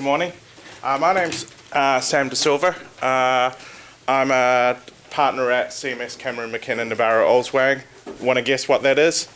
Good morning. My name's Sam De Silva. I'm a partner at CMS Cameron McKinnon Navarro Olswang. Want to guess what that is?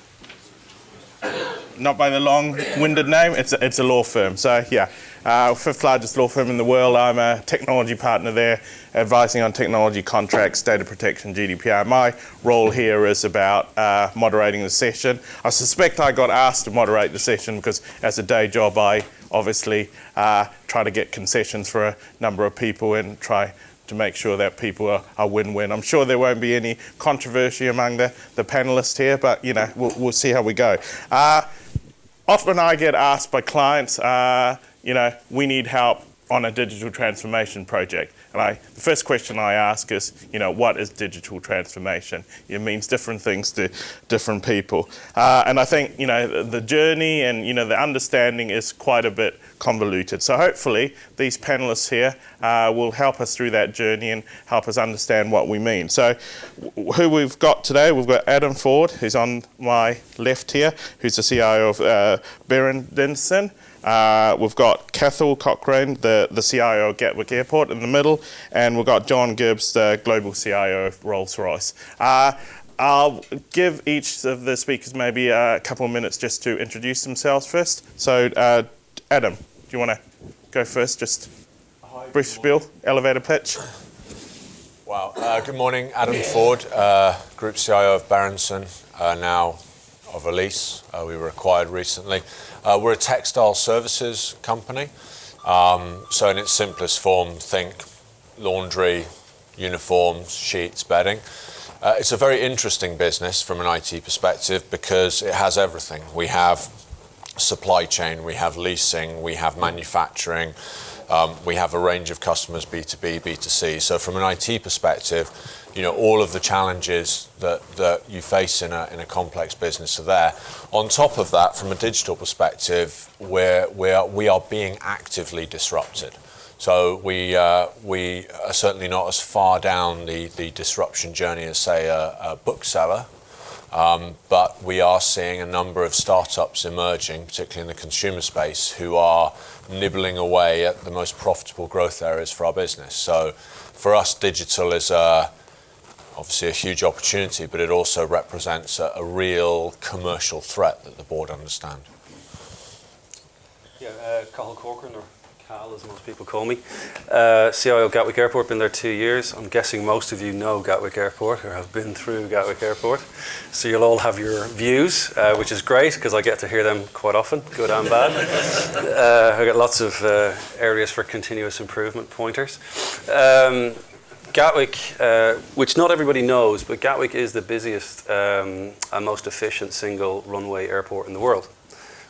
Not by the long-winded name. It's a law firm. So yeah, fifth largest law firm in the world. I'm a technology partner there, advising on technology contracts, data protection, GDPR. My role here is about moderating the session. I suspect I got asked to moderate the session because as a day job I obviously try to get concessions for a number of people and try to make sure that people are win-win. I'm sure there won't be any controversy among the panellists here, but you know, we'll see how we go. Often I get asked by clients, you know, we need help on a digital transformation project. And the first question I ask is, you know, what is digital transformation? It means different things to different people. And I think, you know, the journey and, you know, the understanding is quite a bit convoluted. So hopefully these panelists here will help us through that journey and help us understand what we mean. So who we've got today, we've got Adam Forde, who's on my left here, who's the CIO of Berendsen. We've got Cathal Corcoran, the CIO of Gatwick Airport in the middle, and we've got John Gibbs, the global CIO of Rolls-Royce. I'll give each of the speakers maybe a couple of minutes just to introduce themselves first. So Adam, do you want to go first? Just brief spiel, elevator pitch. Wow. Good morning, Adam Forde, Group CIO of Berendsen, now of Elise. We were acquired recently. We're a textile services company. So in its simplest form, think laundry, uniforms, sheets, bedding. It's a very interesting business from an IT perspective because it has everything. We have supply chain, we have leasing, we have manufacturing, we have a range of customers, B2B, B2C. So from an IT perspective, you know, all of the challenges that you face in a complex business are there. On top of that, from a digital perspective, we are being actively disrupted. So we are certainly not as far down the disruption journey as, say, a bookseller, but we are seeing a number of startups emerging, particularly in the consumer space, who are nibbling away at the most profitable growth areas for our business. So for us, digital is obviously a huge opportunity, but it also represents a real commercial threat that the board understand. Yeah, Cathal Corcoran, or Cal as most people call me. CIO Gatwick Airport, been there 2 years. I'm guessing most of you know Gatwick Airport or have been through Gatwick Airport. So you'll all have your views, which is great because I get to hear them quite often, good and bad. I get lots of areas for continuous improvement pointers. Gatwick, which not everybody knows, but Gatwick is the busiest and most efficient single runway airport in the world.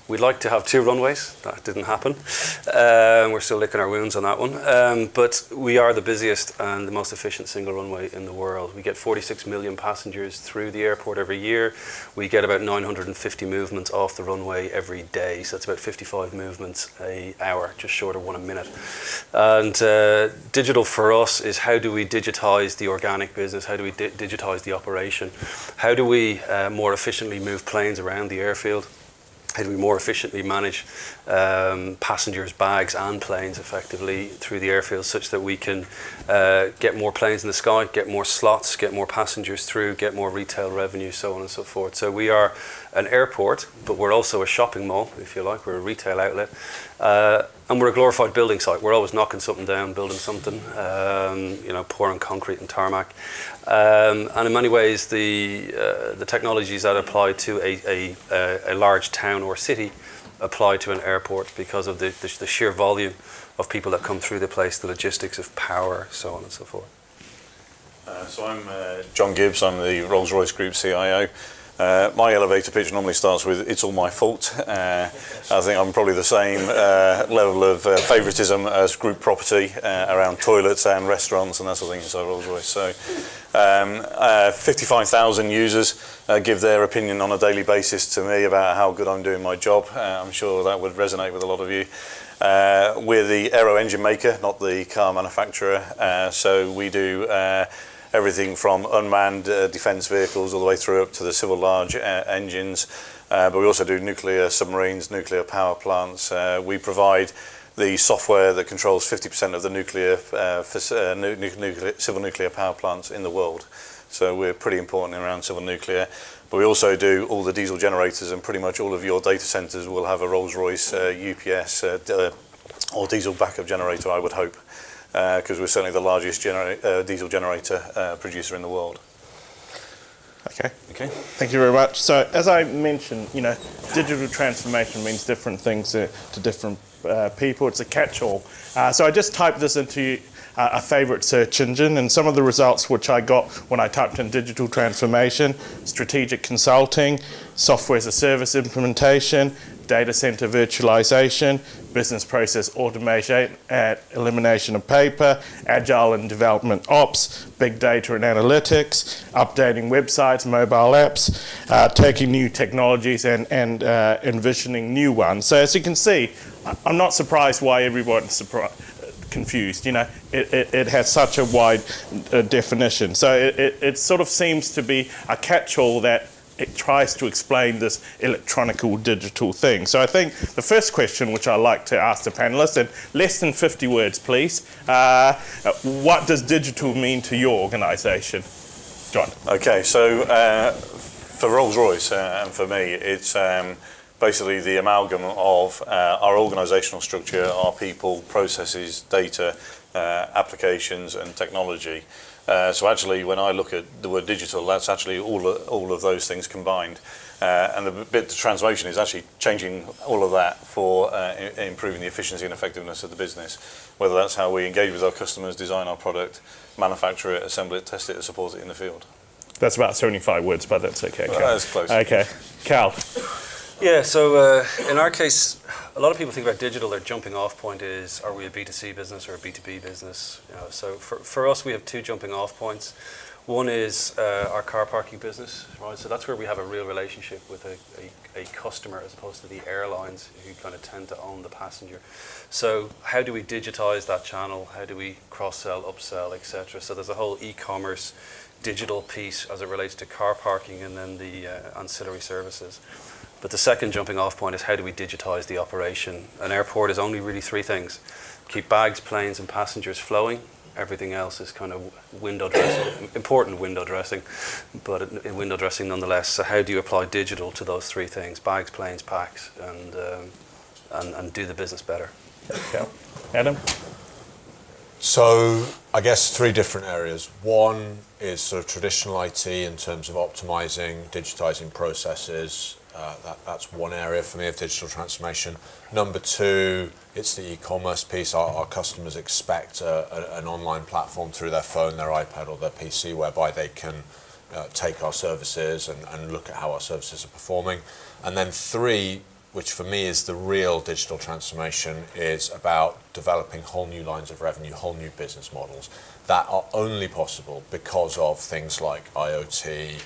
We'd like to have 2 runways. That didn't happen. We're still licking our wounds on that one. But we are the busiest and the most efficient single runway in the world. We get 46 million passengers through the airport every year. We get about 950 movements off the runway every day. So that's about 55 movements an hour, just short of 1 a minute. And digital for us is how do we digitize the organic business? How do we digitize the operation? How do we more efficiently move planes around the airfield? How do we more efficiently manage passengers, bags and planes effectively through the airfield such that we can get more planes in the sky, get more slots, get more passengers through, get more retail revenue, so on and so forth. So we are an airport, but we're also a shopping mall, if you like. We're a retail outlet. And we're a glorified building site. We're always knocking something down, building something, you know, pouring concrete and tarmac. And in many ways, the technologies that apply to a large town or city apply to an airport because of the sheer volume of people that come through the place, the logistics of power, so on and so forth. So I'm John Gibbs. I'm the Rolls-Royce Group CIO. My elevator pitch normally starts with "It's all my fault." I think I'm probably the same level of favouritism as group property around toilets and restaurants and that sort of thing inside Rolls-Royce. So 55,000 users give their opinion on a daily basis to me about how good I'm doing my job. I'm sure that would resonate with a lot of you. We're the aero engine maker, not the car manufacturer. So we do everything from unmanned defence vehicles all the way through up to the civil large engines. But we also do nuclear submarines, nuclear power plants. We provide the software that controls 50% of the civil nuclear power plants in the world. So we're pretty important around civil nuclear. But we also do all the diesel generators, and pretty much all of your data centers will have a Rolls-Royce, UPS, or diesel backup generator, I would hope, because we're certainly the largest diesel generator producer in the world. Okay. Okay. Thank you very much. So, as I mentioned, digital transformation means different things to different people. It's a catch-all. So I just typed this into a favorite search engine, and some of the results which I got when I typed in digital transformation: strategic consulting, software as a service implementation, data center virtualization, business process automation and elimination of paper, agile and development ops, big data and analytics, updating websites, mobile apps, taking new technologies and envisioning new ones. So as you can see, I'm not surprised why everyone's confused. It has such a wide definition. So it sort of seems to be a catch-all that it tries to explain this electronical digital thing. So I think the first question which I like to ask the panelists, in less than 50 words please, what does digital mean to your organisation? John. Okay, so for Rolls-Royce and for me, it's basically the amalgam of our organisational structure, our people, processes, data, applications and technology. So actually, when I look at the word digital, that's actually all of those things combined. And the bit of transformation is actually changing all of that for improving the efficiency and effectiveness of the business, whether that's how we engage with our customers, design our product, manufacture it, assemble it, test it, and support it in the field. That's about 75 words, but that's okay. Well, that's close. Okay. Cal. Yeah, so in our case, a lot of people think about digital, their jumping off point is, are we a B2C business or a B2B business? So for us, we have two jumping off points. One is our car parking business, right? So that's where we have a real relationship with a customer as opposed to the airlines who kind of tend to own the passenger. So how do we digitize that channel? How do we cross-sell, upsell, etc.? So there's a whole e-commerce digital piece as it relates to car parking and then the ancillary services. But the second jumping off point is how do we digitize the operation? An airport is only really three things: keep bags, planes and passengers flowing. Everything else is kind of window dressing, important window dressing, but window dressing nonetheless. So how do you apply digital to those three things: bags, planes, packs, and do the business better? Okay. Adam? So I guess three different areas. One is sort of traditional IT in terms of optimizing, digitizing processes. That's one area for me of digital transformation. Number two, it's the e-commerce piece. Our customers expect an online platform through their phone, their iPad or their PC whereby they can take our services and look at how our services are performing. And then three, which for me is the real digital transformation, is about developing whole new lines of revenue, whole new business models that are only possible because of things like IoT,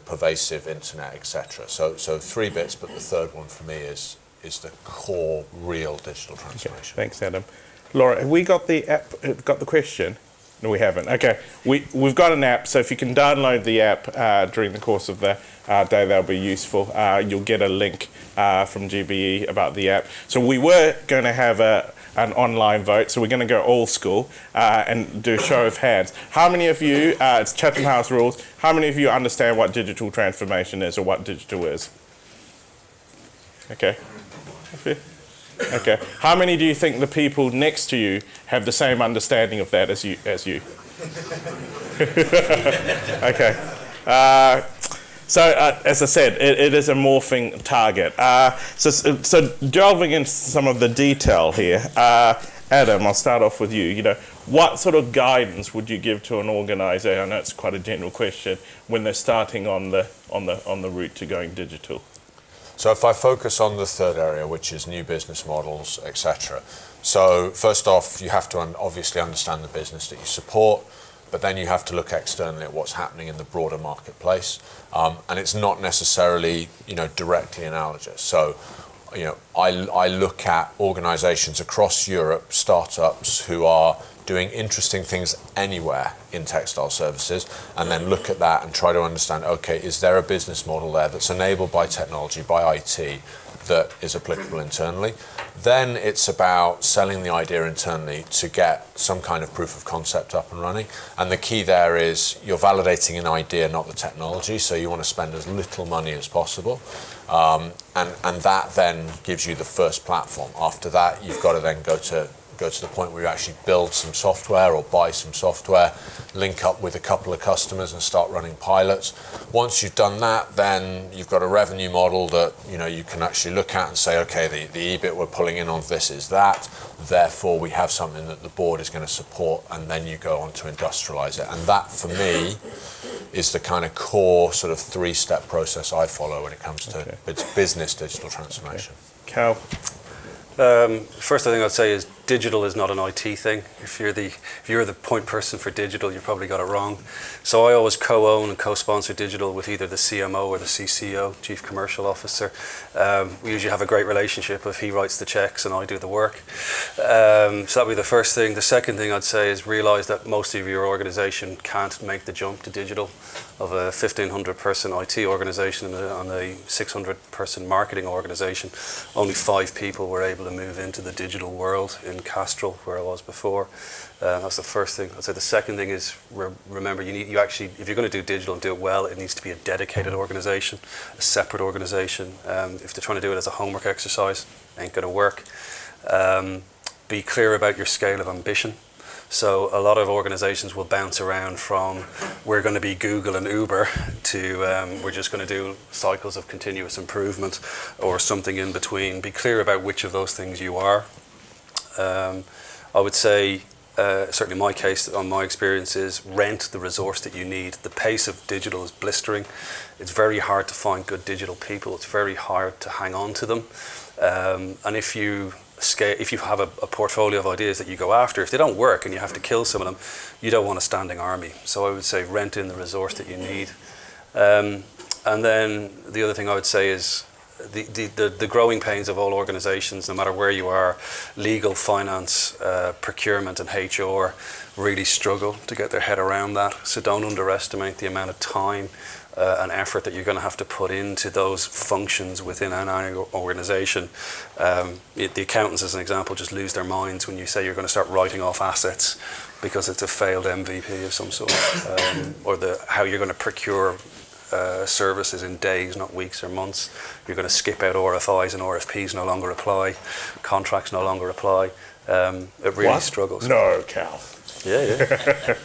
pervasive internet, etc. So three bits, but the third one for me is the core real digital transformation. Okay, thanks, Adam. Laura, have we got the app? Got the question? No, we haven't. Okay, we've got an app, so if you can download the app during the course of the day, that'll be useful. You'll get a link from GBE about the app. So we were going to have an online vote, so we're going to go old school and do a show of hands. How many of you, it's Chatham House rules, how many of you understand what digital transformation is or what digital is? Okay. Okay. How many do you think the people next to you have the same understanding of that as you? Okay. So as I said, it is a morphing target. So delving into some of the detail here, Adam, I'll start off with you. What sort of guidance would you give to an organizer? I know it's quite a general question when they're starting on the route to going digital. So if I focus on the third area, which is new business models, etc. So first off, you have to obviously understand the business that you support, but then you have to look externally at what's happening in the broader marketplace. And it's not necessarily, directly analogous. So, I look at organizations across Europe, startups who are doing interesting things anywhere in textile services, and then look at that and try to understand, okay, is there a business model there that's enabled by technology, by IT, that is applicable internally. Then it's about selling the idea internally to get some kind of proof of concept up and running. And the key there is you're validating an idea, not the technology. So you want to spend as little money as possible. And that then gives you the first platform. After that, you've got to then go to the point where you actually build some software or buy some software, link up with a couple of customers and start running pilots. Once you've done that, then you've got a revenue model that you can actually look at and say, okay, the EBIT we're pulling in on this is that, therefore we have something that the board is going to support, and then you go on to industrialize it. And that, for me, is the kind of core sort of 3-step process I follow when it comes to its business digital transformation. Cal? First thing I'd say is digital is not an IT thing. If you're the point person for digital, you probably got it wrong. So I always co-own and co-sponsor digital with either the CMO or the CCO, Chief Commercial Officer. We usually have a great relationship if he writes the checks and I do the work. So that'd be the first thing. The second thing I'd say is realize that most of your organization can't make the jump to digital. Of a 1,500 person IT organization and a 600 person marketing organization, only 5 people were able to move into the digital world in Castrol, where I was before. That's the first thing. I'd say the second thing is remember, you actually, if you're going to do digital and do it well, it needs to be a dedicated organization, a separate organization. If they're trying to do it as a homework exercise, ain't going to work. Be clear about your scale of ambition. So a lot of organizations will bounce around from we're going to be Google and Uber to we're just going to do cycles of continuous improvement or something in between. Be clear about which of those things you are. I would say, certainly in my case, on my experience, is rent the resource that you need. The pace of digital is blistering. It's very hard to find good digital people. It's very hard to hang on to them. And if you have a portfolio of ideas that you go after, if they don't work and you have to kill some of them, you don't want a standing army. So I would say rent in the resource that you need. And then the other thing I would say is the growing pains of all organizations, no matter where you are, legal, finance, procurement and HR really struggle to get their head around that. So don't underestimate the amount of time and effort that you're going to have to put into those functions within an organization. The accountants, as an example, just lose their minds when you say you're going to start writing off assets because it's a failed MVP of some sort, or how you're going to procure services in days, not weeks or months. You're going to skip out RFIs and RFPs no longer apply, contracts no longer apply. It really struggles. No, Cal. Yeah.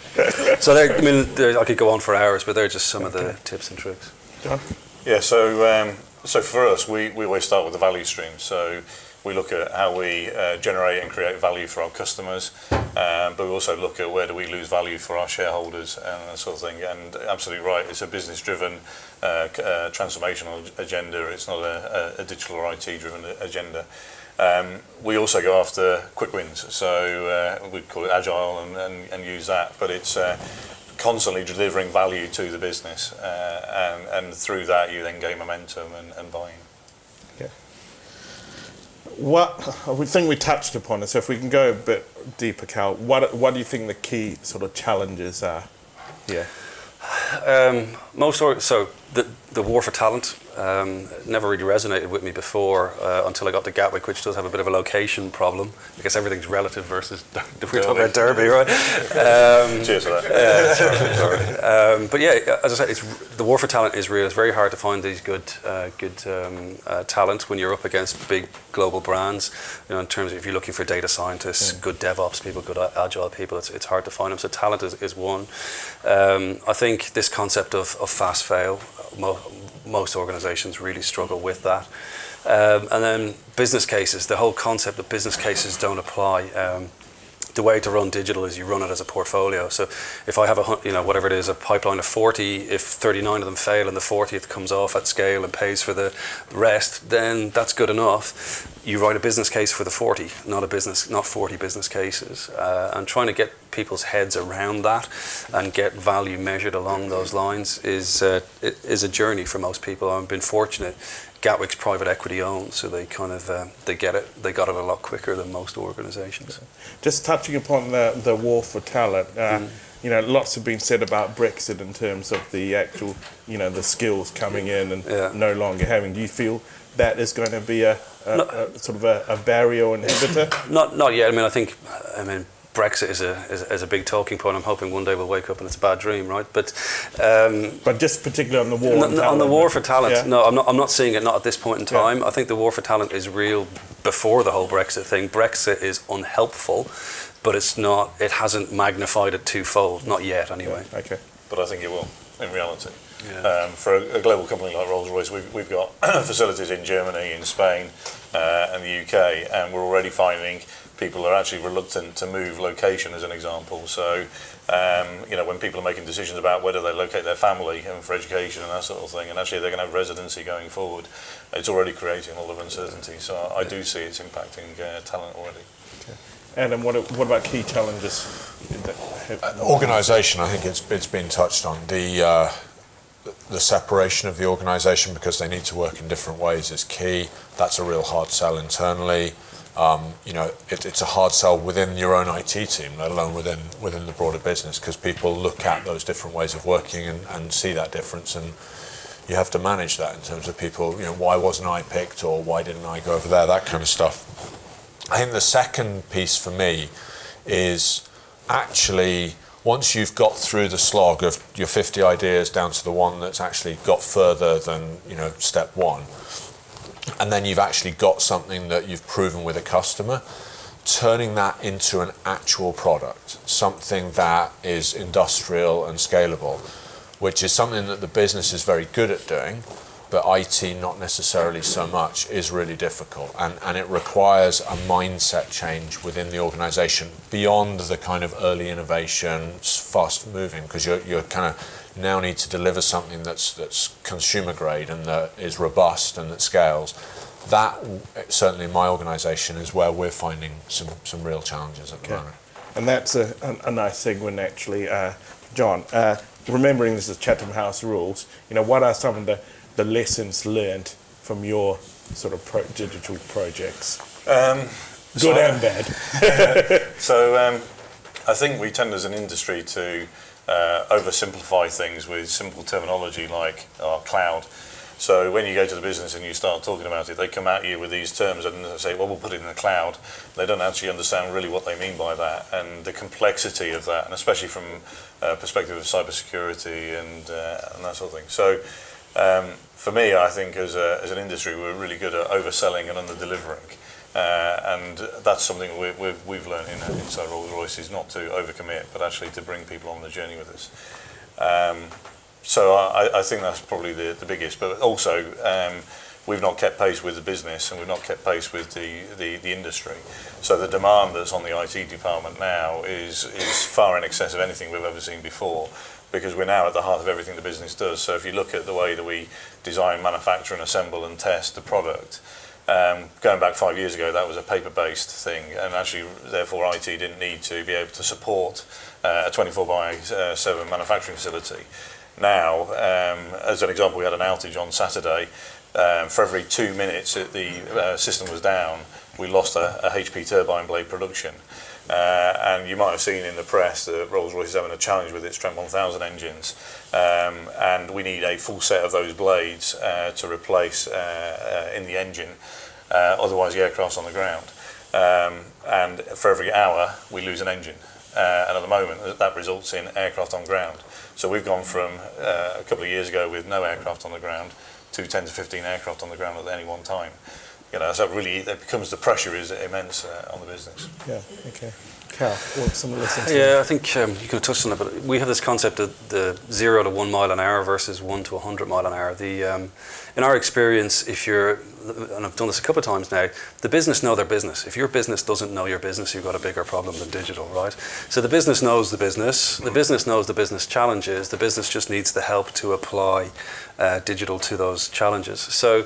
So I could go on for hours, but they're just some of the tips and tricks. John? Yeah, so for us, we always start with the value stream. So we look at how we generate and create value for our customers, but we also look at where do we lose value for our shareholders and that sort of thing. And absolutely right, it's a business-driven transformational agenda. It's not a digital or IT-driven agenda. We also go after quick wins, so we call it agile and use that, but it's constantly delivering value to the business, and through that you then gain momentum and buy-in. Okay. What we think we touched upon it, so if we can go a bit deeper, Cal, what do you think the key sort of challenges are here? The war for talent never really resonated with me before until I got to Gatwick, which does have a bit of a location problem. I guess everything's relative versus we're talking about Derby, right? Cheers for that. Sorry. But yeah, as I said, the war for talent is real. It's very hard to find these good talent when you're up against big global brands. In terms of if you're looking for data scientists, good DevOps people, good agile people, it's hard to find them. So talent is one. I think this concept of fast fail, most organizations really struggle with that. And then business cases, the whole concept that business cases don't apply. The way to run digital is you run it as a portfolio. So if I have whatever it is, a pipeline of 40, if 39 of them fail and the 40th comes off at scale and pays for the rest, then that's good enough. You write a business case for the 40, not 40 business cases. And trying to get people's heads around that and get value measured along those lines is a journey for most people. I've been fortunate. Gatwick's private equity owned, so they kind of they get it. They got it a lot quicker than most organisations. Just touching upon the war for talent, lots have been said about Brexit in terms of the actual, the skills coming in and no longer having. Do you feel that is going to be a sort of a barrier or inhibitor? Not yet. I mean, Brexit is a big talking point. I'm hoping one day we'll wake up and it's a bad dream, right? But just particularly on the war on talent. On the war for talent, yeah. no, I'm not seeing it. Not at this point in time. I think the war for talent is real before the whole Brexit thing. Brexit is unhelpful, but it's not. It hasn't magnified it twofold. Not yet, anyway. Yeah. Okay. But I think it will, in reality. Yeah. For a global company like Rolls-Royce, we've got facilities in Germany, in Spain, and the UK, and we're already finding people are actually reluctant to move location, as an example. So, when people are making decisions about whether they locate their family and for education and that sort of thing, and actually they're going to have residency going forward, it's already creating a lot of uncertainty. So I do see it's impacting talent already. Okay. And what about key challenges? Organisation, I think it's been touched on. The separation of the organisation, because they need to work in different ways, is key. That's a real hard sell internally. It's a hard sell within your own IT team, let alone within the broader business, because people look at those different ways of working and see that difference, and you have to manage that in terms of people, why wasn't I picked, or why didn't I go over there, that kind of stuff. I think the second piece for me is actually, once you've got through the slog of your 50 ideas down to the one that's actually got further than step one, and then you've actually got something that you've proven with a customer, turning that into an actual product, something that is industrial and scalable, which is something that the business is very good at doing, but IT not necessarily so much, is really difficult. And it requires a mindset change within the organisation beyond the kind of early innovation, fast moving, because you're kind of now need to deliver something that's consumer grade and that is robust and that scales. That, certainly in my organisation, is where we're finding some real challenges at the moment. And that's a nice segue, naturally. John, remembering this is Chatham House rules, what are some of the lessons learned from your sort of digital projects? Good and bad. I think we tend as an industry to oversimplify things with simple terminology like cloud. So when you go to the business and you start talking about it, they come at you with these terms and they say, well, we'll put it in the cloud. They don't actually understand really what they mean by that and the complexity of that, and especially from a perspective of cybersecurity and that sort of thing. So for me, I think as an industry, we're really good at overselling and under-delivering. And that's something we've learned inside Rolls-Royce, is not to overcommit, but actually to bring people on the journey with us. So I think that's probably the biggest. But also, we've not kept pace with the business, and we've not kept pace with the industry. So the demand that's on the IT department now is far in excess of anything we've ever seen before, because we're now at the heart of everything the business does. So if you look at the way that we design, manufacture and assemble and test the product, going back 5 years ago, that was a paper-based thing, and actually, therefore, IT didn't need to be able to support a 24/7 manufacturing facility. Now, as an example, we had an outage on Saturday. For every 2 minutes that the system was down, we lost a HP turbine blade production. And you might have seen in the press that Rolls-Royce is having a challenge with its Trent 1000 engines, and we need a full set of those blades to replace in the engine, otherwise the aircraft's on the ground. And for every hour we lose an engine, and at the moment that results in aircraft on ground. So we've gone from a couple of years ago with no aircraft on the ground to 10 to 15 aircraft on the ground at any one time. So really, it becomes, the pressure is immense on the business. Yeah, okay. Cal, what some of the lessons? Yeah, I think you could have touched on it, but we have this concept of the 0 to 1 mile an hour versus 1 to 100 mile an hour. In our experience, if you're, and I've done this a couple of times now, the business know their business. If your business doesn't know your business, you've got a bigger problem than digital, right? So the business knows the business knows the business challenges, the business just needs the help to apply digital to those challenges. So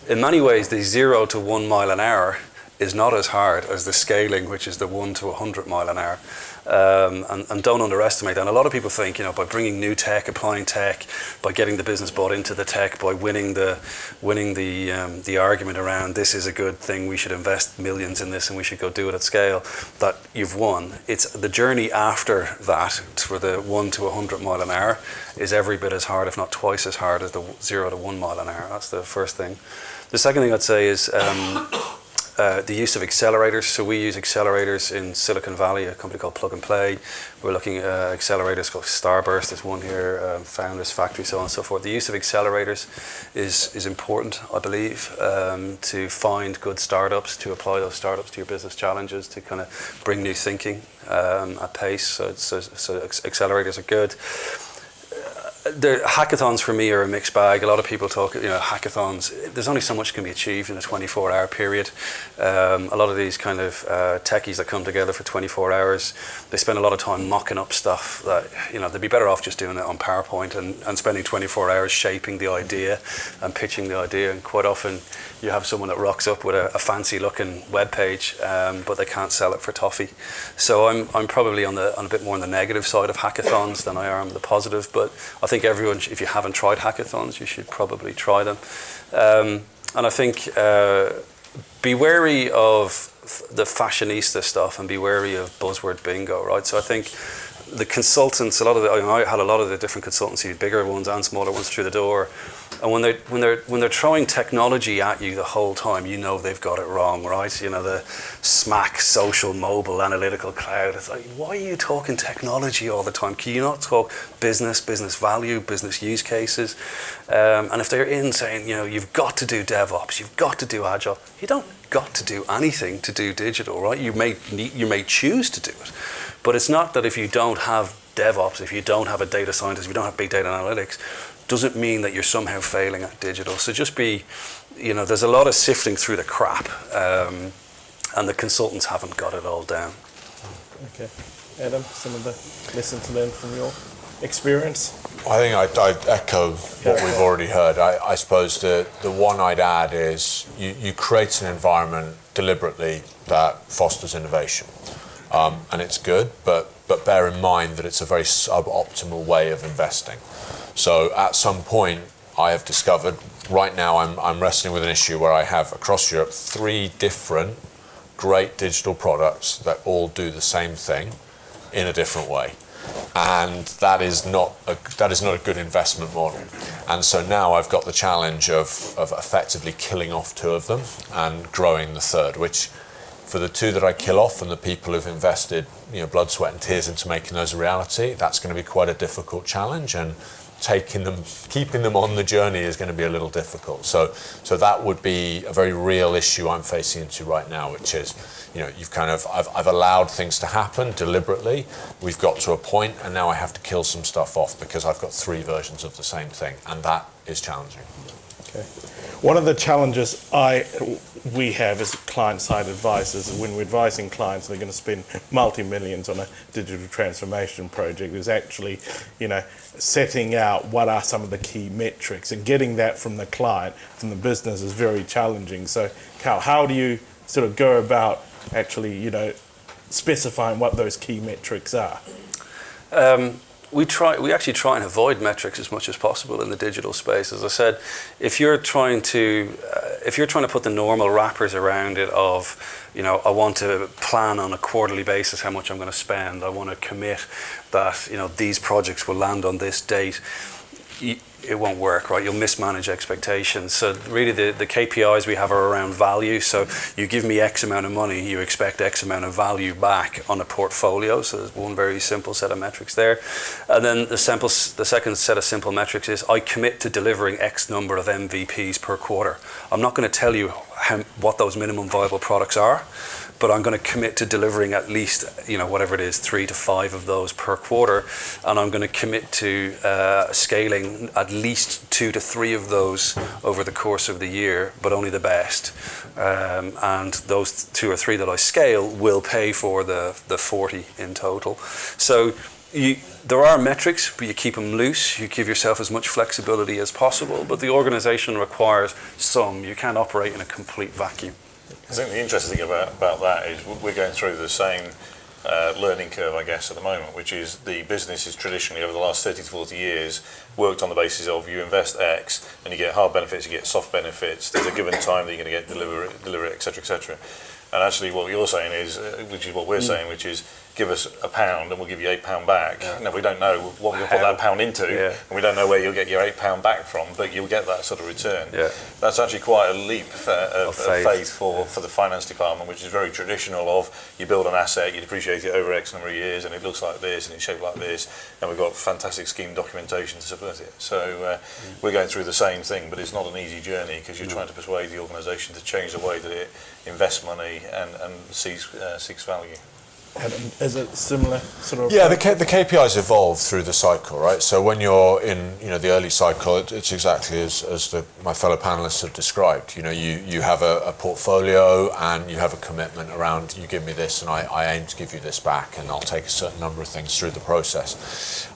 in many ways, the 0 to 1 mile an hour is not as hard as the scaling, which is the 1 to 100 mile an hour. and don't underestimate that. And a lot of people think, by bringing new tech, applying tech, by getting the business bought into the tech, by winning the argument around this is a good thing, we should invest millions in this and we should go do it at scale, that you've won. It's the journey after that, for the 1 to 100 mile an hour, is every bit as hard, if not twice as hard, as the 0 to 1 mile an hour. That's the first thing. The second thing I'd say is the use of accelerators. So we use accelerators in Silicon Valley, a company called Plug and Play. We're looking at accelerators called Starburst. There's one here, Founders Factory, so on and so forth. The use of accelerators is important, I believe, to find good startups, to apply those startups to your business challenges, to kind of bring new thinking at pace. So accelerators are good. The hackathons for me are a mixed bag. A lot of people talk, hackathons, there's only so much can be achieved in a 24-hour period. A lot of these kind of techies that come together for 24 hours, they spend a lot of time mocking up stuff that, they'd be better off just doing it on PowerPoint and spending 24 hours shaping the idea and pitching the idea. And quite often you have someone that rocks up with a fancy looking web page, but they can't sell it for toffee. So I'm probably on a bit more on the negative side of hackathons than I am the positive, but I think everyone, if you haven't tried hackathons, you should probably try them. And I think be wary of the fashionista stuff and be wary of buzzword bingo, right? So I think the consultants, I had a lot of the different consultancies, bigger ones and smaller ones through the door. And when they're throwing technology at you the whole time, they've got it wrong, right? The SMAC, social, mobile, analytical cloud. It's like, why are you talking technology all the time? Can you not talk business value, business use cases? And if they're in saying, you've got to do DevOps, you've got to do Agile, you don't got to do anything to do digital, right? You may choose to do it, but it's not that if you don't have DevOps, if you don't have a data scientist, if you don't have big data analytics, doesn't mean that you're somehow failing at digital. So just be, there's a lot of sifting through the crap, and the consultants haven't got it all down. Okay. Adam, some of the lessons learned from your experience? I think I'd echo what we've already heard. I suppose the one I'd add is you create an environment deliberately that fosters innovation. And it's good, but bear in mind that it's a very suboptimal way of investing. So at some point, I have discovered, right now I'm wrestling with an issue where I have across Europe 3 different great digital products that all do the same thing in a different way. And that is not a good investment model. And so now I've got the challenge of effectively killing off 2 of them and growing the 3rd, which for the 2 that I kill off and the people who've invested blood, sweat and tears into making those a reality, that's going to be quite a difficult challenge, and keeping them on the journey is going to be a little difficult. So that would be a very real issue I'm facing into right now, which is, I've allowed things to happen deliberately. We've got to a point, and now I have to kill some stuff off because I've got 3 versions of the same thing, and that is challenging. Okay. One of the challenges we have as client-side advisors, when we're advising clients they're going to spend multi-millions on a digital transformation project, is actually, setting out what are some of the key metrics, and getting that from the client, from the business, is very challenging. So, Cathal, how do you sort of go about actually, specifying what those key metrics are? We actually try and avoid metrics as much as possible in the digital space. As I said, if you're trying to put the normal wrappers around it of, I want to plan on a quarterly basis how much I'm going to spend, I want to commit that, these projects will land on this date, it won't work, right? You'll mismanage expectations. So really the KPIs we have are around value. So you give me X amount of money, you expect X amount of value back on a portfolio. So there's one very simple set of metrics there. And then the second set of simple metrics is I commit to delivering X number of MVPs per quarter. I'm not going to tell you what those minimum viable products are, but I'm going to commit to delivering at least, whatever it is, 3 to 5 of those per quarter. And I'm going to commit to scaling at least 2 to 3 of those over the course of the year, but only the best. And those 2 or 3 that I scale will pay for the 40 in total. So there are metrics, but you keep them loose. You give yourself as much flexibility as possible, but the organization requires some. You can't operate in a complete vacuum. I think the interesting thing about that is we're going through the same learning curve, I guess, at the moment, which is the business is traditionally, over the last 30 to 40 years, worked on the basis of you invest X and you get hard benefits, you get soft benefits, there's a given time that you're going to get deliver it, etc., etc. And actually what you're saying is, which is what we're saying, which is give us £1 and we'll give you £8 back. Yeah. Now, we don't know what we'll put that pound into, and we don't know where you'll get your £8 back from, but you'll get that sort of return. Yeah. That's actually quite a leap of faith for the finance department, which is very traditional of you build an asset, you depreciate it over X number of years, and it looks like this, and it's shaped like this, and we've got fantastic scheme documentation to support it. So we're going through the same thing, but it's not an easy journey because you're trying to persuade the organisation to change the way that it invests money and seeks value. Is it similar sort of? Yeah, the KPIs evolve through the cycle, right? So when you're in, the early cycle, it's exactly as my fellow panelists have described. You have a portfolio and you have a commitment around, you give me this and I aim to give you this back, and I'll take a certain number of things through the process.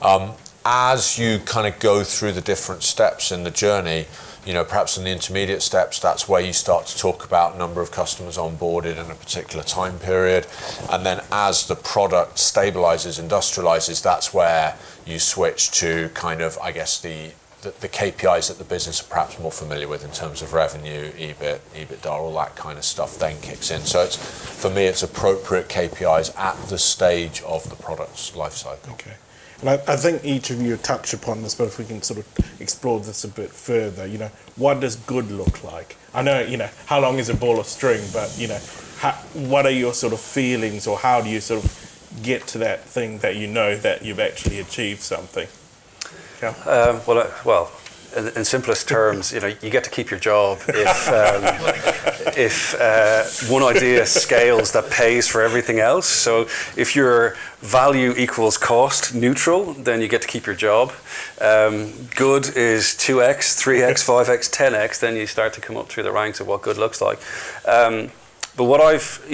As you kind of go through the different steps in the journey, perhaps in the intermediate steps, that's where you start to talk about number of customers onboarded in a particular time period. And then as the product stabilizes, industrializes, that's where you switch to kind of, I guess, the KPIs that the business are perhaps more familiar with in terms of revenue, EBIT, EBITDA, all that kind of stuff then kicks in. So for me, it's appropriate KPIs at the stage of the product's life cycle. Okay. And I think each of you touch upon this, but if we can sort of explore this a bit further, what does good look like? I know, how long is a ball of string, but, what are your sort of feelings, or how do you sort of get to that thing that that you've actually achieved something? Yeah. Well, in simplest terms, you get to keep your job if one idea scales that pays for everything else. So if your value equals cost neutral, then you get to keep your job. Good is 2x, 3x, 5x, 10x, then you start to come up through the ranks of what good looks like. But what I've,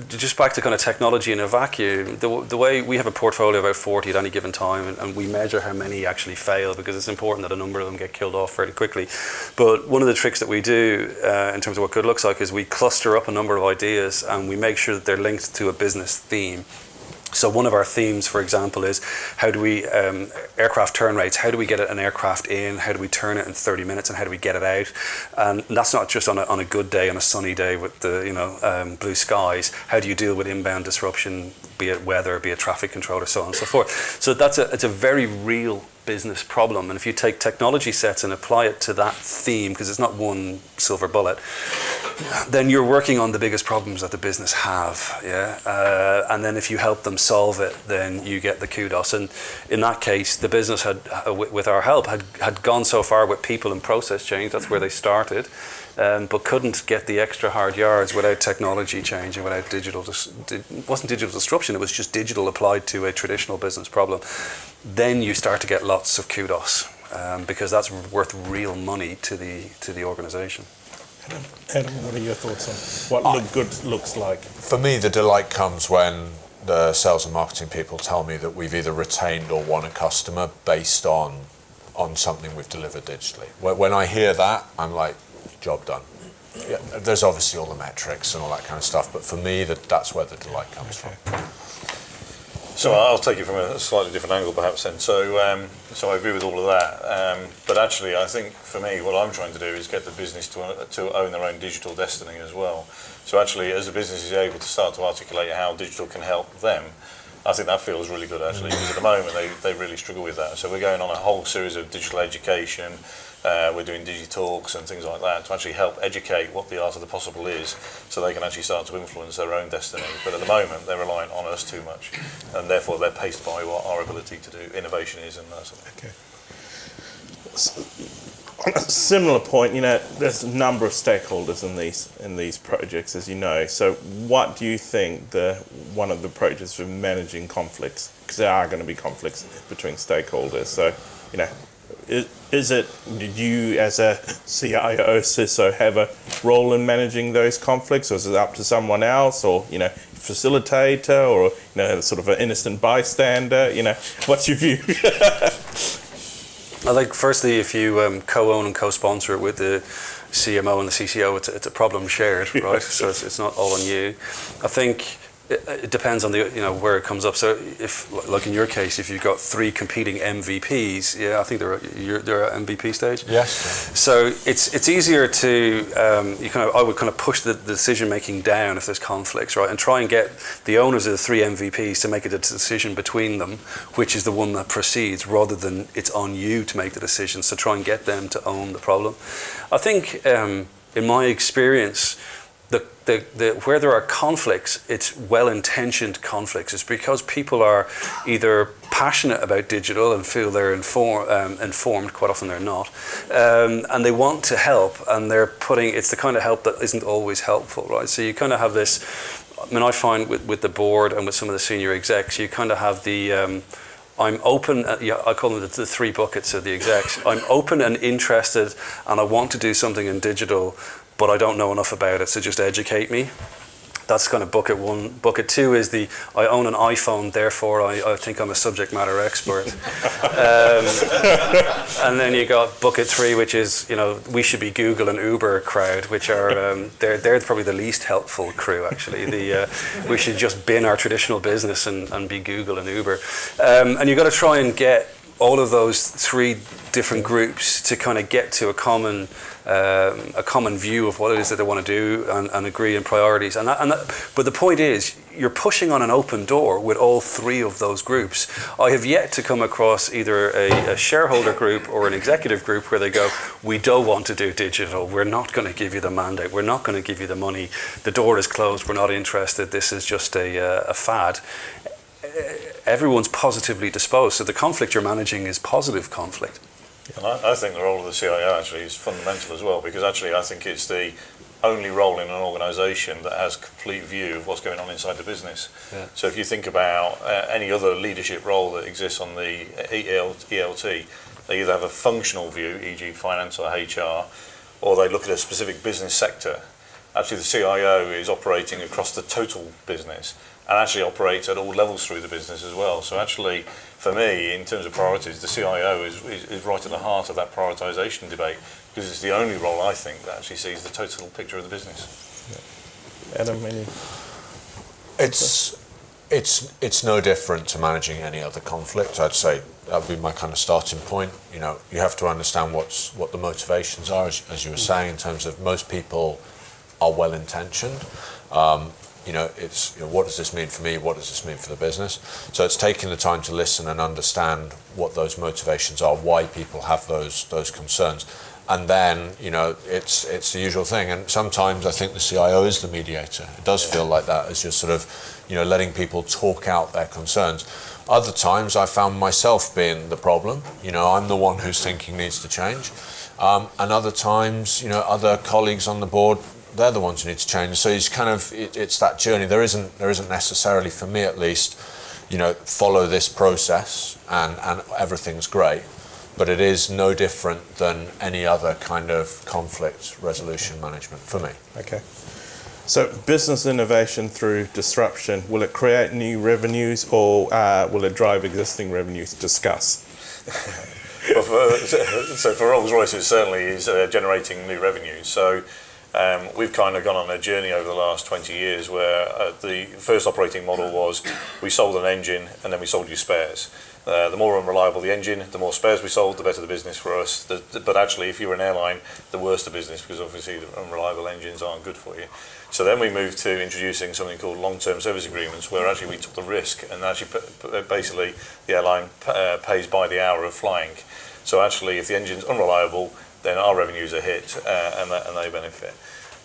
just back to kind of technology in a vacuum, the way we have a portfolio of about 40 at any given time, and we measure how many actually fail, because it's important that a number of them get killed off fairly quickly. But one of the tricks that we do in terms of what good looks like is we cluster up a number of ideas and we make sure that they're linked to a business theme. So one of our themes, for example, is how do we, aircraft turn rates, how do we get an aircraft in, how do we turn it in 30 minutes, and how do we get it out? And that's not just on a good day, on a sunny day with the blue skies. How do you deal with inbound disruption, be it weather, be it traffic control, or so on and so forth? So it's a very real business problem, and if you take technology sets and apply it to that theme, because it's not one silver bullet, then you're working on the biggest problems that the business have, and then if you help them solve it, then you get the kudos. And in that case, the business had, with our help, had gone so far with people and process change. That's where they started, but couldn't get the extra hard yards without technology change and without digital. It wasn't digital disruption; it was just digital applied to a traditional business problem. Then you start to get lots of kudos, because that's worth real money to the organisation. Adam, what are your thoughts on what good looks like? For me, the delight comes when the sales and marketing people tell me that we've either retained or won a customer based on something we've delivered digitally. When I hear that, I'm like, job done. Yeah, there's obviously all the metrics and all that kind of stuff, but for me, that's where the delight comes from. So I'll take it from a slightly different angle perhaps then. So I agree with all of that. But actually I think for me what I'm trying to do is get the business to own their own digital destiny as well. So actually as a business is able to start to articulate how digital can help them, I think that feels really good actually, because at the moment they really struggle with that. So we're going on a whole series of digital education. We're doing digi-talks and things like that to actually help educate what the art of the possible is, so they can actually start to influence their own destiny. But at the moment, they're reliant on us too much, and therefore they're paced by what our ability to do innovation is and that sort of thing. Okay. On a similar point, there's a number of stakeholders in these projects, as you know. So, what do you think one of the approaches for managing conflicts? Because there are going to be conflicts between stakeholders. So, did you as a CIO, CISO, have a role in managing those conflicts, or is it up to someone else, or, facilitator, or, sort of an innocent bystander? What's your view? I think firstly, if you co-own and co-sponsor it with the CMO and the CCO, it's a problem shared, right? So it's not all on you. I think It depends on the where it comes up. So if, like in your case, if you've got 3 competing MVPs, yeah, I think they're at MVP stage. Yes. So it's easier to I would kind of push the decision making down if there's conflicts, right, and try and get the owners of the 3 MVPs to make a decision between them, which is the one that proceeds, rather than it's on you to make the decision. So try and get them to own the problem. I think in my experience, where there are conflicts, it's well-intentioned conflicts. It's because people are either passionate about digital and feel they're informed, quite often they're not, and they want to help, and it's the kind of help that isn't always helpful, right? So you kind of have this, I mean, I find with the board and with some of the senior execs, you kind of have the, I'm open, I call them the 3 buckets of the execs. I'm open and interested, and I want to do something in digital, but I don't know enough about it, so just educate me. That's kind of bucket 1. Bucket 2 is I own an iPhone, therefore I think I'm a subject matter expert. And then you got bucket 3, which is, we should be Google and Uber crowd, which are, they're probably the least helpful crew, actually. We should just bin our traditional business and be Google and Uber. And you've got to try and get all of those 3 different groups to kind of get to a common view of what it is that they want to do and agree on priorities. But the point is, you're pushing on an open door with all 3 of those groups. I have yet to come across either a shareholder group or an executive group where they go, we don't want to do digital. We're not going to give you the mandate. We're not going to give you the money. The door is closed. We're not interested. This is just a fad. Everyone's positively disposed. So the conflict you're managing is positive conflict. And I think the role of the CIO actually is fundamental as well, because actually I think it's the only role in an organisation that has complete view of what's going on inside the business. Yeah. So if you think about any other leadership role that exists on the ELT, they either have a functional view, e.g. finance or HR, or they look at a specific business sector. Actually the CIO is operating across the total business and actually operates at all levels through the business as well. So actually, for me, in terms of priorities, the CIO is right at the heart of that prioritisation debate, because it's the only role, I think, that actually sees the total picture of the business. Yeah. Adam, any? It's no different to managing any other conflict. I'd say that would be my kind of starting point. You have to understand what the motivations are, as you were saying, in terms of most people are well-intentioned. It's what does this mean for me? What does this mean for the business? So it's taking the time to listen and understand what those motivations are, why people have those concerns, and then it's the usual thing. And sometimes I think the CIO is the mediator. It does feel like that, as you're sort of letting people talk out their concerns. Other times I found myself being the problem. I'm the one whose thinking needs to change, and other times other colleagues on the board, they're the ones who need to change. So it's that journey. There isn't necessarily, for me at least, follow this process and everything's great. But it is no different than any other kind of conflict resolution management for me. Okay. So business innovation through disruption, will it create new revenues or will it drive existing revenues? Discuss. Well, for Rolls-Royce, it certainly is generating new revenues. So we've kind of gone on a journey over the last 20 years where the first operating model was we sold an engine and then we sold you spares. The more unreliable the engine, the more spares we sold, the better the business for us. But actually, if you're an airline, the worse the business, because obviously the unreliable engines aren't good for you. So then we moved to introducing something called long-term service agreements, where actually we took the risk and actually basically the airline pays by the hour of flying. So actually, if the engine's unreliable, then our revenues are hit and they benefit.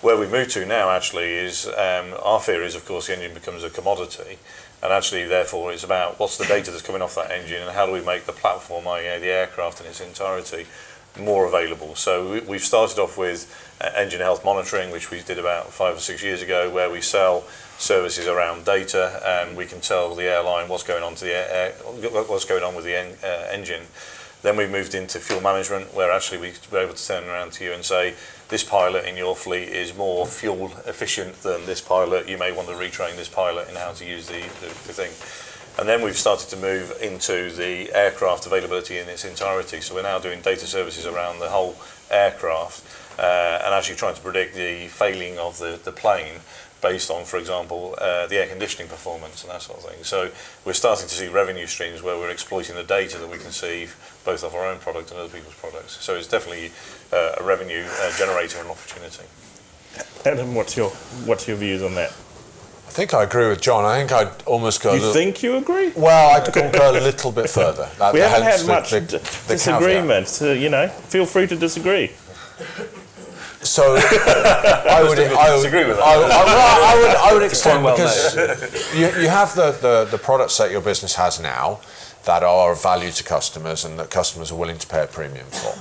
Where we move to now actually is, our fear is, of course, the engine becomes a commodity, and actually therefore it's about what's the data that's coming off that engine and how do we make the platform, i.e. the aircraft in its entirety, more available. So we've started off with engine health monitoring, which we did about 5 or 6 years ago, where we sell services around data and we can tell the airline what's going on with the engine. Then we moved into fuel management, where actually we were able to turn around to you and say, this pilot in your fleet is more fuel efficient than this pilot. You may want to retrain this pilot in how to use the thing. And then we've started to move into the aircraft availability in its entirety. So we're now doing data services around the whole aircraft and actually trying to predict the failing of the plane based on, for example, the air conditioning performance and that sort of thing. So we're starting to see revenue streams where we're exploiting the data that we conceive both of our own product and other people's products. So it's definitely a revenue generator and opportunity. Adam, what's your views on that? I think I agree with John. I think I'd almost go. You think you agree? Well, I'd go a little bit further. We haven't had much the disagreement, so, feel free to disagree. So I would disagree with that. I would extend Well because you have the product set your business has now that are of value to customers and that customers are willing to pay a premium for.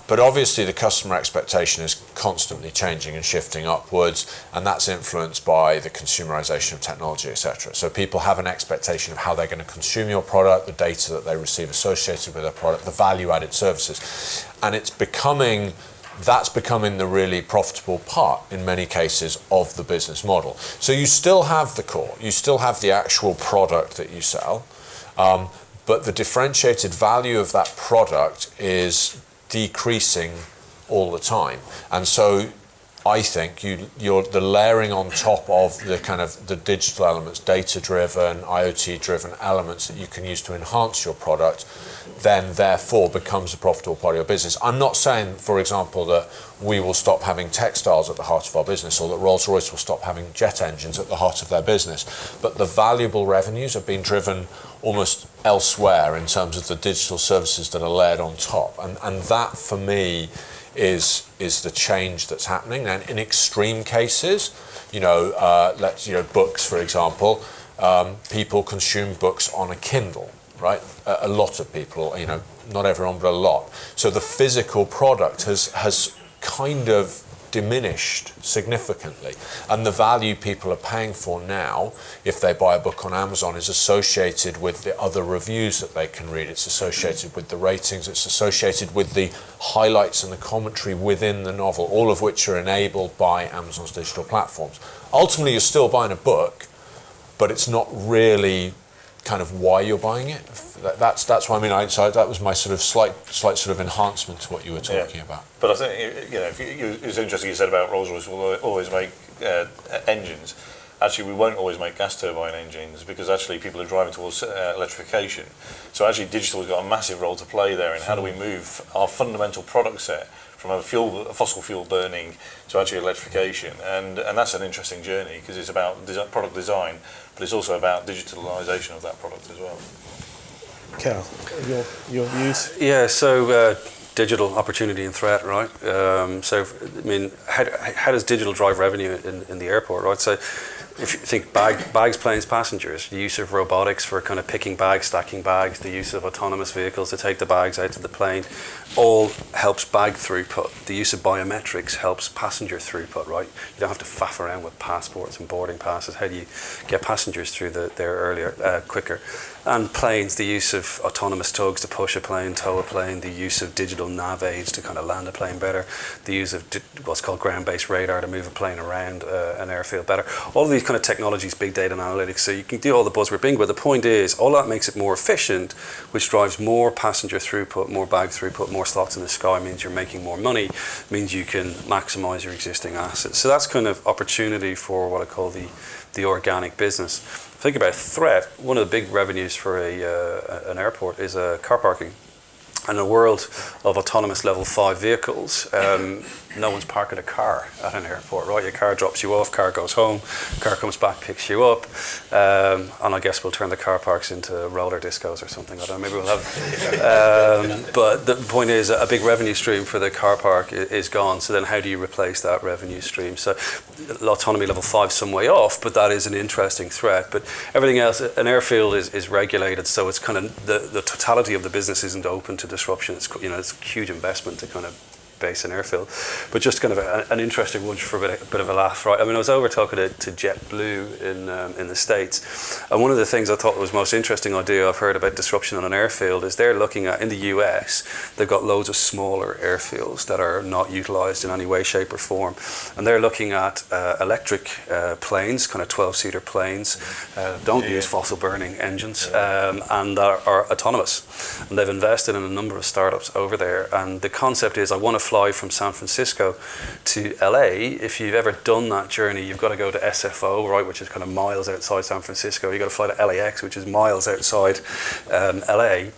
But obviously the customer expectation is constantly changing and shifting upwards, and that's influenced by the consumerization of technology, etc. So people have an expectation of how they're going to consume your product, the data that they receive associated with their product, the value-added services. And that's becoming the really profitable part in many cases of the business model. So you still have the core, you still have the actual product that you sell, but the differentiated value of that product is decreasing all the time. And so I think you're the layering on top of the kind of the digital elements, data-driven, IoT-driven elements that you can use to enhance your product, then therefore becomes a profitable part of your business. I'm not saying, for example, that we will stop having textiles at the heart of our business or that Rolls-Royce will stop having jet engines at the heart of their business, but the valuable revenues are being driven almost elsewhere in terms of the digital services that are layered on top. And that, for me, is the change that's happening. And in extreme cases, books, for example, people consume books on a Kindle, right? A lot of people, not everyone, but a lot. So the physical product has kind of diminished significantly, and the value people are paying for now, if they buy a book on Amazon, is associated with the other reviews that they can read. It's associated with the ratings, it's associated with the highlights and the commentary within the novel, all of which are enabled by Amazon's digital platforms. Ultimately, you're still buying a book, but it's not really kind of why you're buying it. That's what I mean. So that was my sort of slight sort of enhancement to what you were talking about. But I think it's interesting you said about Rolls-Royce will always make engines. Actually, we won't always make gas turbine engines because actually people are driving towards electrification. So actually, digital has got a massive role to play there in how do we move our fundamental product set from a fossil fuel burning to actually electrification, and that's an interesting journey because it's about product design, but it's also about digitalisation of that product as well. Cal, your views? Yeah, so digital opportunity and threat, right? How does digital drive revenue in the airport, right? So if you think bags, planes, passengers, the use of robotics for kind of picking bags, stacking bags, the use of autonomous vehicles to take the bags out of the plane, all helps bag throughput. The use of biometrics helps passenger throughput, right? You don't have to faff around with passports and boarding passes. How do you get passengers through there quicker? And planes, the use of autonomous tugs to push a plane, tow a plane, the use of digital nav aids to kind of land a plane better, the use of what's called ground-based radar to move a plane around an airfield better. All of these kind of technologies, big data and analytics, so you can do all the buzzword bingo, but the point is, all that makes it more efficient, which drives more passenger throughput, more bag throughput, more slots in the sky, means you're making more money, means you can maximize your existing assets. So that's kind of opportunity for what I call the organic business. Think about threat. One of the big revenues for an airport is car parking. In a world of autonomous level 5 vehicles, no one's parking a car at an airport, right? Your car drops you off, car goes home, car comes back, picks you up, and I guess we'll turn the car parks into roller discos or something. I don't know, maybe we'll have. But the point is, a big revenue stream for the car park is gone. So then, how do you replace that revenue stream? So, autonomy level 5 is some way off, but that is an interesting threat. But everything else, an airfield is regulated, so it's kind of the totality of the business isn't open to disruption. It's it's a huge investment to kind of base an airfield, but just kind of an interesting one for a bit of a laugh, right? I mean, I was over talking to JetBlue in the States, and one of the things I thought was most interesting idea I've heard about disruption on an airfield is they're looking at, in the US, they've got loads of smaller airfields that are not utilised in any way, shape or form, and they're looking at electric planes, kind of 12-seater planes, don't use fossil burning engines, and are autonomous, and they've invested in a number of startups over there, and the concept is I want to fly from San Francisco to LA, if you've ever done that journey, you've got to go to SFO, right, which is kind of miles outside San Francisco. You've got to fly to LAX, which is miles outside LA.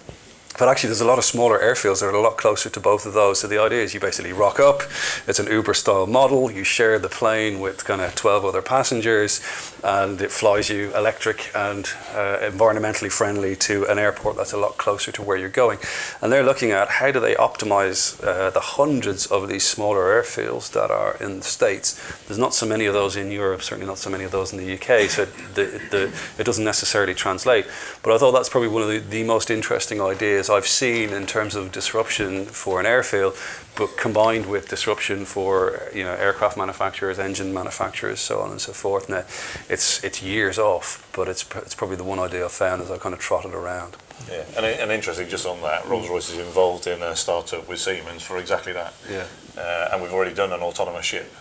But actually, there's a lot of smaller airfields that are a lot closer to both of those. So the idea is you basically rock up. It's an Uber-style model. You share the plane with kind of 12 other passengers, and it flies you electric and environmentally friendly to an airport that's a lot closer to where you're going. And they're looking at how do they optimize the hundreds of these smaller airfields that are in the States. There's not so many of those in Europe, certainly not so many of those in the UK, so it doesn't necessarily translate. But I thought that's probably one of the most interesting ideas I've seen in terms of disruption for an airfield, but combined with disruption for aircraft manufacturers, engine manufacturers, so on and so forth. Now, it's years off, but it's probably the one idea I've found as I kind of trotted around. Yeah, and interesting just on that, Rolls-Royce is involved in a startup with Siemens for exactly that. Yeah. And we've already done an autonomous ship,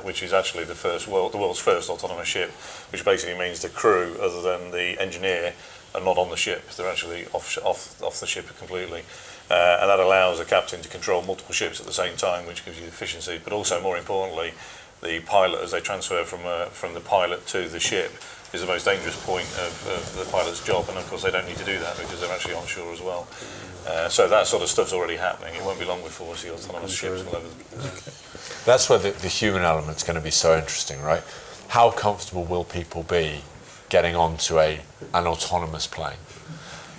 which is actually the world's first autonomous ship, which basically means the crew, other than the engineer, are not on the ship. They're actually off the ship completely. And that allows a captain to control multiple ships at the same time, which gives you efficiency. But also, more importantly, the pilot, as they transfer from the pilot to the ship, is the most dangerous point of the pilot's job. And of course, they don't need to do that because they're actually onshore as well. So that sort of stuff's already happening. It won't be long before we see autonomous ships all over. That's where the human element's going to be so interesting, right? How comfortable will people be getting onto an autonomous plane,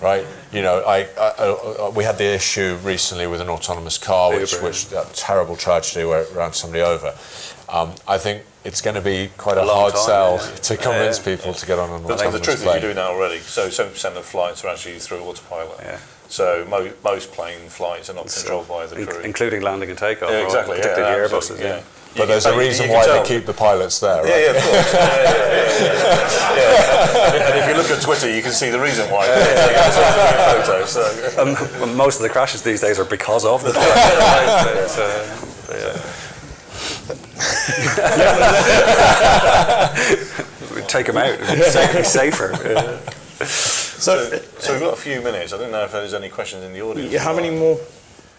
right? We had the issue recently with an autonomous car, which a terrible tragedy where it ran somebody over. I think it's going to be quite a hard sell to convince people to get on an autonomous plane. The truth is you do that already. So 7% of flights are actually through autopilot. Yeah. So most plane flights are not controlled by the crew. Including landing and takeoff, yeah, exactly, particularly the Airbuses. Yeah. But there's a reason why they keep the pilots there, right? Yeah, of course. And if you look at Twitter, you can see the reason why. Most of the crashes these days are because of the pilots. We take them out. It'd be safer. So we've got a few minutes. I don't know if there's any questions in the audience. Yeah, how many more?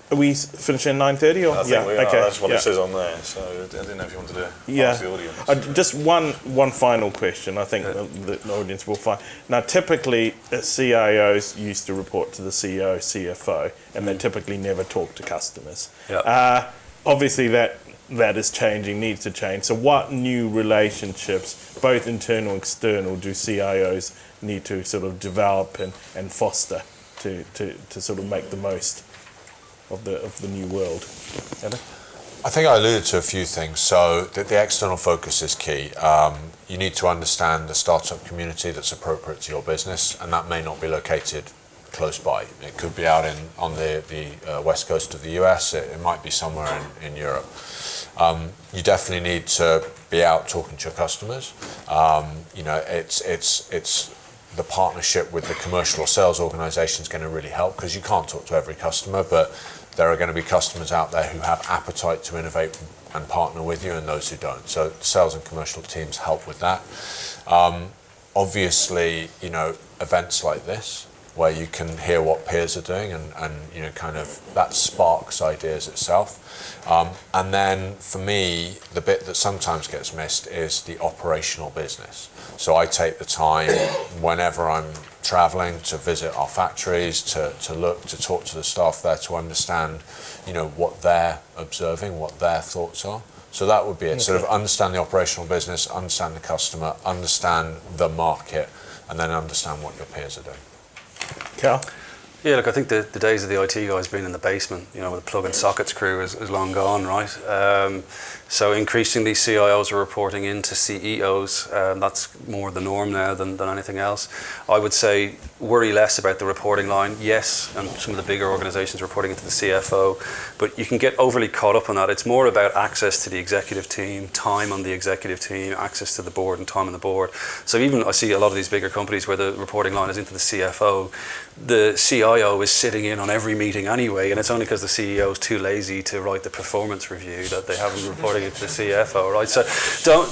Are we finishing at 9:30 or? I think we are. Okay. That's what it says on there. So I didn't know if you wanted to ask the audience. Just one final question. I think the audience will find. Now, typically, CIOs used to report to the CEO, CFO, and they typically never talk to customers. Yeah. Obviously, that is changing, needs to change. So what new relationships, both internal and external, do CIOs need to sort of develop and foster to sort of make the most of the new world? Adam? I think I alluded to a few things. So the external focus is key. You need to understand the startup community that's appropriate to your business, and that may not be located close by. It could be out on the west coast of the US. It might be somewhere in Europe. You definitely need to be out talking to your customers. It's the partnership with the commercial or sales organisation is going to really help, because you can't talk to every customer, but there are going to be customers out there who have appetite to innovate and partner with you, and those who don't. So sales and commercial teams help with that. Obviously, events like this, where you can hear what peers are doing and kind of that sparks ideas itself. And then for me, the bit that sometimes gets missed is the operational business. So I take the time whenever I'm traveling to visit our factories, to talk to the staff there, to understand, what they're observing, what their thoughts are. So that would be it. Okay. Sort of understand the operational business, understand the customer, understand the market, and then understand what your peers are doing. Cal? Yeah, look, I think the days of the IT guys being in the basement, with the plug and sockets crew is long gone, right? So increasingly CIOs are reporting into CEOs. That's more the norm now than anything else. I would say worry less about the reporting line. Yes, and some of the bigger organizations reporting into the CFO, but you can get overly caught up on that. It's more about access to the executive team, time on the executive team, access to the board and time on the board. So even I see a lot of these bigger companies where the reporting line is into the CFO. The CIO CIO is sitting in on every meeting anyway, and it's only because the CEO is too lazy to write the performance review that they haven't reported it to the CFO, right? So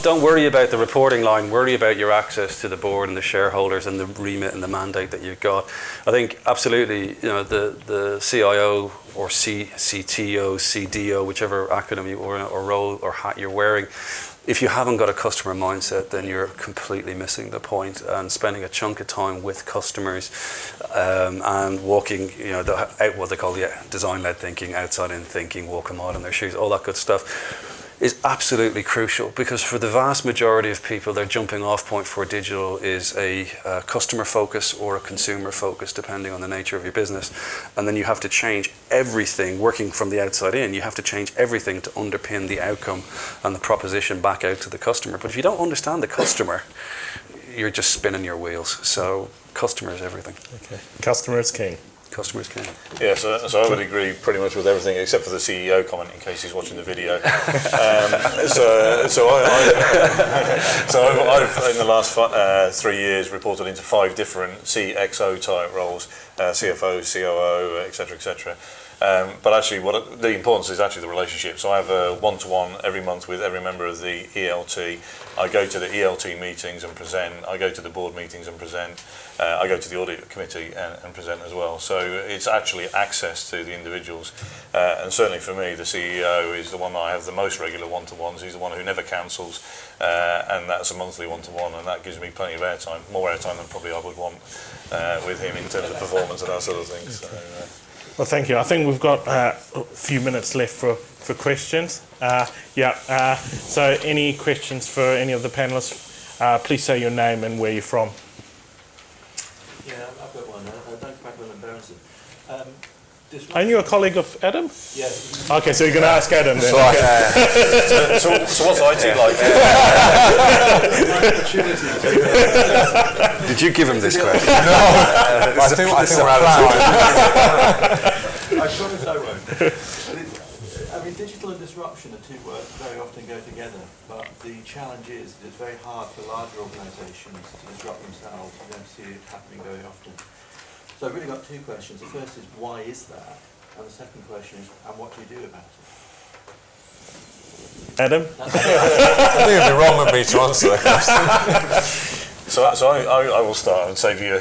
don't worry about the reporting line, worry about your access to the board and the shareholders and the remit and the mandate that you've got. I think absolutely, the CIO or CTO, CDO, whichever acronym you or role or hat you're wearing, if you haven't got a customer mindset, then you're completely missing the point. And spending a chunk of time with customers and walking, what they call the design-led thinking, outside-in thinking, walk a mile in their shoes, all that good stuff, is absolutely crucial, because for the vast majority of people, their jumping off point for digital is a customer focus or a consumer focus, depending on the nature of your business. And then you have to change everything, working from the outside in, you have to change everything to underpin the outcome and the proposition back out to the customer. But if you don't understand the customer, you're just spinning your wheels. So customer is everything. Okay. Customer is king. Customer is king. Yeah, so I would agree pretty much with everything except for the CEO comment, in case he's watching the video. I've in the last 3 years reported into 5 different CXO type roles, CFO, COO, etc., etc. But actually, the importance is actually the relationship. So I have a one-to-one every month with every member of the ELT. I go to the ELT meetings and present. I go to the board meetings and present. I go to the audit committee and present as well. So it's actually access to the individuals. And certainly for me, the CEO is the one that I have the most regular one-to-ones. He's the one who never cancels. And that's a monthly one-to-one. And that gives me plenty of airtime, more airtime than probably I would want with him in terms of performance and that sort of thing. So, well, thank you. I think we've got a few minutes left for questions. So any questions for any of the panellists? Please say your name and where you're from. Yeah, I've got one. Doug Franklin and Berendsen. Aren't you a colleague of Adam? Yes. Okay, so you're going to ask Adam then. so what's IT like? Did you give him this question? I think we're out of time. I promise I won't. I mean, digital and disruption are two words that very often go together, but the challenge is that it's very hard for larger organisations to disrupt themselves. You don't see it happening very often. So I've really got 2 questions. The first is, why is that? And the second question is, and what do you do about it? Adam? I think it'd be wrong of me to answer that question. So I will start and save you.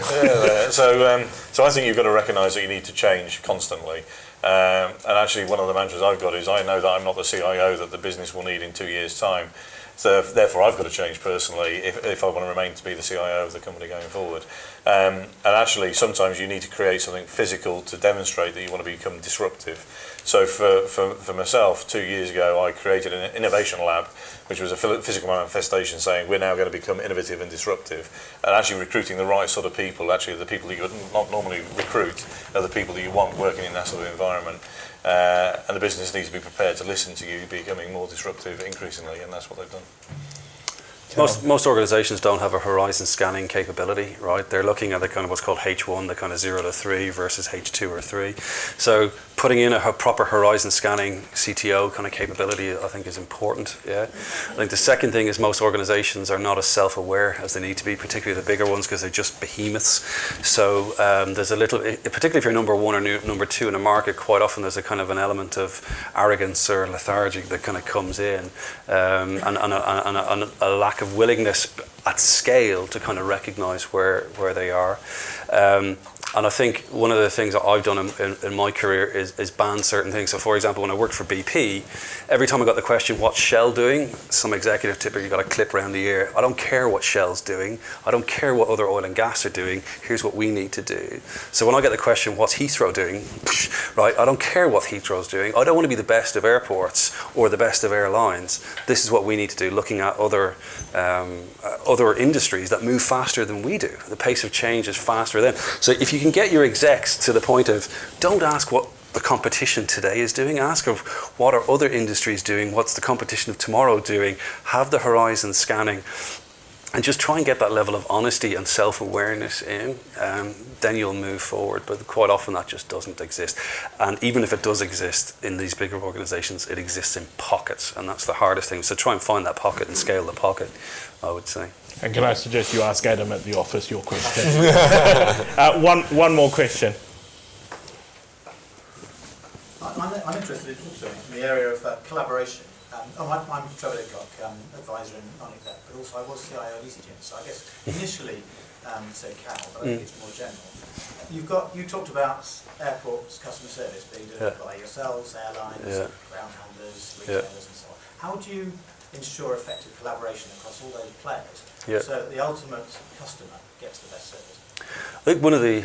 So I think you've got to recognise that you need to change constantly. And actually, one of the mantras I've got is, I know that I'm not the CIO that the business will need in 2 years' time. So therefore, I've got to change personally if I want to remain to be the CIO of the company going forward. And actually, sometimes you need to create something physical to demonstrate that you want to become disruptive. So for myself, 2 years ago, I created an innovation lab, which was a physical manifestation saying we're now going to become innovative and disruptive, and actually recruiting the right sort of people. Actually, the people that you would not normally recruit are the people that you want working in that sort of environment. And the business needs to be prepared to listen to you becoming more disruptive increasingly, and that's what they've done. Most organisations don't have a horizon scanning capability, right? They're looking at the kind of what's called H1, the kind of 0 to 3 versus H2 or 3. So putting in a proper horizon scanning CTO kind of capability, I think, is important. Yeah. I think the second thing is most organisations are not as self-aware as they need to be, particularly the bigger ones, because they're just behemoths. So there's a little, particularly if you're number 1 or number 2 in a market, quite often there's a kind of an element of arrogance or lethargy that kind of comes in, and a lack of willingness at scale to kind of recognise where they are. And I think one of the things that I've done in my career is ban certain things. So for example, when I worked for BP, every time I got the question, what's Shell doing? Some executive typically got a clip around the ear. I don't care what Shell's doing. I don't care what other oil and gas are doing. Here's what we need to do. So when I get the question, what's Heathrow doing? Right, I don't care what Heathrow's doing. I don't want to be the best of airports or the best of airlines. This is what we need to do, looking at other industries that move faster than we do. The pace of change is faster than. So if you can get your execs to the point of, don't ask what the competition today is doing, ask of what are other industries doing, what's the competition of tomorrow doing, have the horizon scanning, and just try and get that level of honesty and self-awareness in, then you'll move forward. But quite often that just doesn't exist. And even if it does exist in these bigger organizations, it exists in pockets, and that's the hardest thing. So try and find that pocket and scale the pocket, I would say. And can I suggest you ask Adam at the office your question? One more question. I'm interested in the area of collaboration. I'm Trevor Lidcock, advisor in non-exec, but also I was CIO at EasyJet. So I guess initially, say Cathal, but I think it's more general. You talked about airports customer service being delivered by yourselves, airlines, ground handlers, retailers, and so on. How do you ensure effective collaboration across all those players so that the ultimate customer gets the best service? I think one of the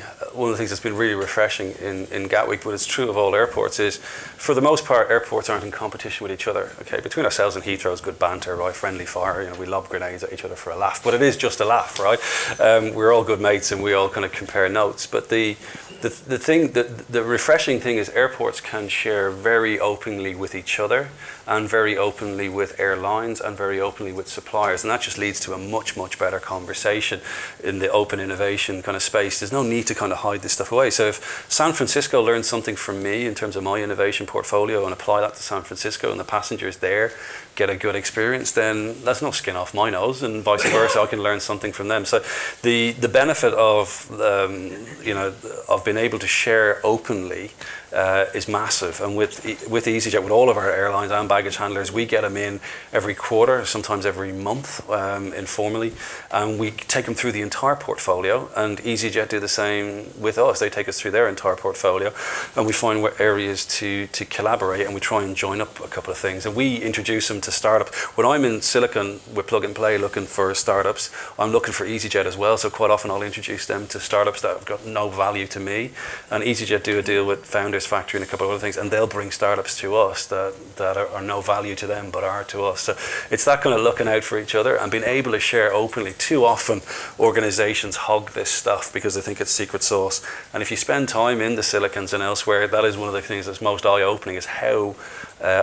things that's been really refreshing in Gatwick, but it's true of all airports, is for the most part airports aren't in competition with each other. Okay, between ourselves and Heathrow is good banter, right? Friendly fire. You know, we lob grenades at each other for a laugh, but it is just a laugh, right? We're all good mates and we all kind of compare notes. But the refreshing thing is airports can share very openly with each other and very openly with airlines and very openly with suppliers, and that just leads to a much better conversation in the open innovation kind of space. There's no need to kind of hide this stuff away. So if San Francisco learns something from me in terms of my innovation portfolio and apply that to San Francisco and the passengers there get a good experience, then that's no skin off my nose, and vice versa. I can learn something from them. So the benefit of of being able to share openly is massive. And with EasyJet, with all of our airlines and baggage handlers, we get them in every quarter, sometimes every month, informally, and we take them through the entire portfolio. And EasyJet do the same with us. They take us through their entire portfolio, and we find what areas to collaborate, and we try and join up a couple of things. And we introduce them to startups. When I'm in Silicon with Plug and Play looking for startups, I'm looking for EasyJet as well. So quite often I'll introduce them to startups that have got no value to me, and EasyJet do a deal with Founders Factory and a couple of other things, and they'll bring startups to us that are no value to them but are to us. So it's that kind of looking out for each other and being able to share openly. Too often organizations hog this stuff because they think it's secret sauce, and if you spend time in the Silicons and elsewhere, that is one of the things that's most eye-opening, is how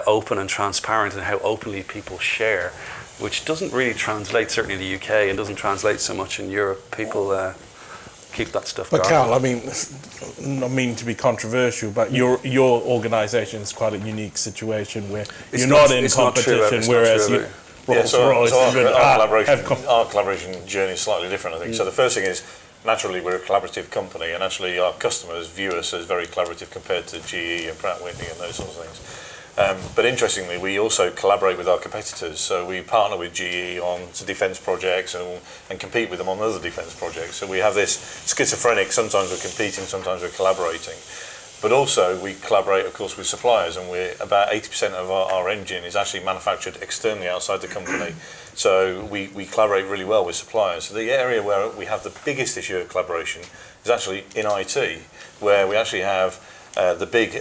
open and transparent and how openly people share, which doesn't really translate, certainly in the UK, and doesn't translate so much in Europe. People keep that stuff going. But Cathal, I mean, not mean to be controversial, but your organisation is quite a unique situation where you're not in competition, whereas Rolls-Royce our collaboration journey is slightly different, I think. So the first thing is, naturally, we're a collaborative company, and actually our customers view us as very collaborative compared to GE and Pratt & Whitney and those sorts of things. But interestingly, we also collaborate with our competitors. So we partner with GE on defence projects and compete with them on other defence projects. So we have this schizophrenic, sometimes we're competing, sometimes we're collaborating. But also we collaborate, of course, with suppliers, and we're about 80% of our engine is actually manufactured externally outside the company. So we collaborate really well with suppliers. So the area where we have the biggest issue of collaboration is actually in IT, where we actually have the big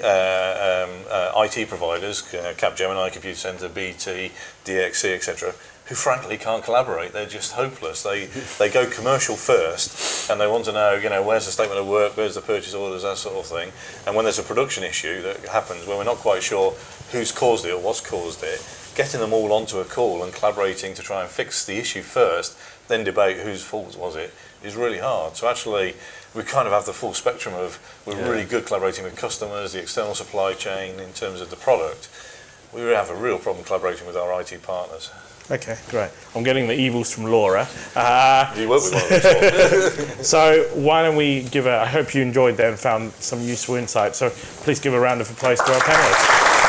IT providers, Capgemini, Computer Center, BT, DXC, etc., who frankly can't collaborate. They're just hopeless. They go commercial first, and they want to know, where's the statement of work, where's the purchase orders, that sort of thing. And when there's a production issue that happens, where we're not quite sure who's caused it or what's caused it, getting them all onto a call and collaborating to try and fix the issue first, then debate whose fault was it, is really hard. So actually, we kind of have the full spectrum of, we're really good collaborating with customers, the external supply chain in terms of the product. We have a real problem collaborating with our IT partners. Okay, great. I'm getting the evils from Laura. You work with one of those. So why don't we give I hope you enjoyed that and found some useful insight. So please give a round of applause to our panellists.